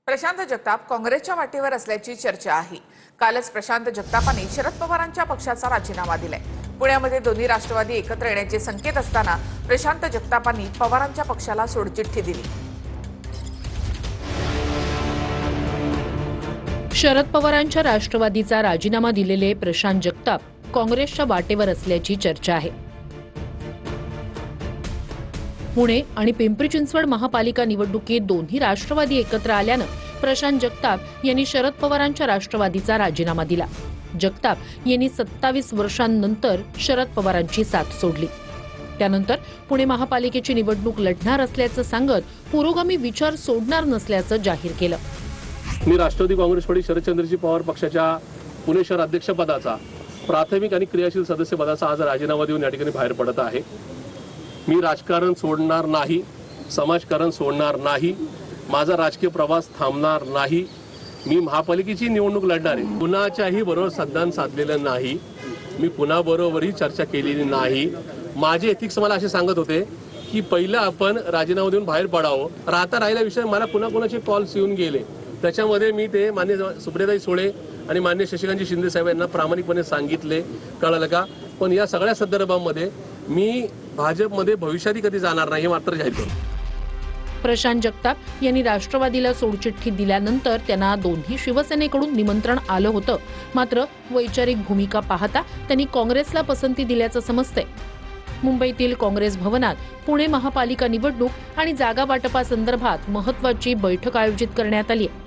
प्रशांत जगताप काँग्रेसच्या वाटेवर असल्याची चर्चा आहे। कालच प्रशांत जगतापांनी शरद पवारांच्या पक्षाचा राजीनामा दिलाय। पुण्यामध्ये दोन्ही राष्ट्रवादी एकत्र येण्याचे संकेत असताना प्रशांत जगतापांनी पवारांच्या पक्षाला सोडचिठ्ठी दिली। शरद पवारांच्या राष्ट्रवादीचा राजीनामा दिलेले प्रशांत जगताप काँग्रेसच्या वाटेवर असल्याची चर्चा आहे। पुणे आणि पिंपरी चिंचवड महापालिका निवडणुकीत दोन्ही राष्ट्रवादी एकत्र आल्यानं प्रशांत जगताप यांनी शरद पवारांच्या राष्ट्रवादीचा राजीनामा दिला। जगताप यांनी 27 वर्षांनंतर शरद पवारांची साथ सोडली। त्यानंतर पुणे महापालिकेची निवडणूक लढणार असल्याचं सांगत पुरोगामी विचार सोडणार नसल्याचं जाहीर केलं। मी राष्ट्रवादी काँग्रेस पार्टी शरदचंद्रजी पवार पक्षाच्या पुणे शहर अध्यक्षपदाचा प्राथमिक आणि क्रियाशील सदस्यपदाचा आज राजीनामा देऊन या ठिकाणी बाहेर पडत आहे। मी राजकारण सोडणार नाही, समाजकारण सोडणार नाही, माझा राजकीय प्रवास थांबणार नाही। मी महापालिकेची निवडणूक लढणार आहे। कुणाच्याही बरोबर संधान साधलेलं नाही, मी कुणाबरोबरही चर्चा केलेली नाही। माझे एथिक्स मला असे सांगत होते की पहिलं आपण राजीनामा देऊन बाहेर पडावं। राहता राहिला विषय मला कुणाकुणाचे कॉल्स येऊन गेले, त्याच्यामध्ये मी ते मान्य सुप्रियाताई सुळे आणि मान्य शशिकांत शिंदे साहेब यांना प्रामाणिकपणे सांगितले, कळलं का? पण या सगळ्या संदर्भामध्ये मी भाजपमध्ये भविष्यात कधी जाणार नाही हे मात्र जाहीर करतो। प्रशांत जगताप यांनी राष्ट्रवादीला सोडचिठ्ठी दिल्यानंतर त्यांना दोन्ही शिवसेनेकडून निमंत्रण आलं होतं, मात्र वैचारिक भूमिका पाहता त्यांनी काँग्रेसला पसंती दिल्याचं समजतंय। मुंबईतील काँग्रेस भवनात पुणे महापालिका निवडणूक आणि जागा वाटपासंदर्भात महत्त्वाची बैठक आयोजित करण्यात आली आहे।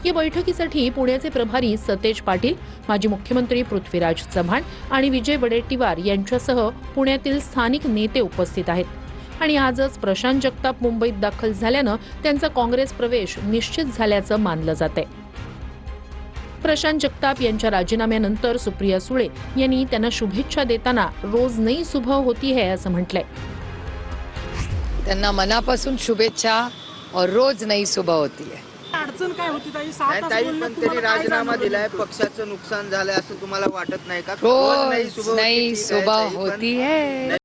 या बैठकीसाठी पुण्याचे प्रभारी सतेज पाटील, माजी मुख्यमंत्री पृथ्वीराज चव्हाण आणि विजय वडेट्टीवार यांच्यासह पुण्यातील स्थानिक नेते उपस्थित आहेत। आणि आजच प्रशांत जगताप मुंबईत दाखल झाल्यानं त्यांचा काँग्रेस प्रवेश निश्चित झाल्याचं मानलं जातंय। प्रशांत जगताप यांच्या राजीनाम्यानंतर सुप्रिया सुळे यांनी त्यांना शुभेच्छा देताना रोज नई सुबह होती है असं म्हटलंय। त्यांना मनापासून शुभेच्छा और रोज नई सुबह होती है। अडचण काय होती ताई? पण त्यांनी राजीनामा दिलाय, पक्षाचं नुकसान झालंय असं तुम्हाला वाटत नाही का? रोज नई सुबह होती है।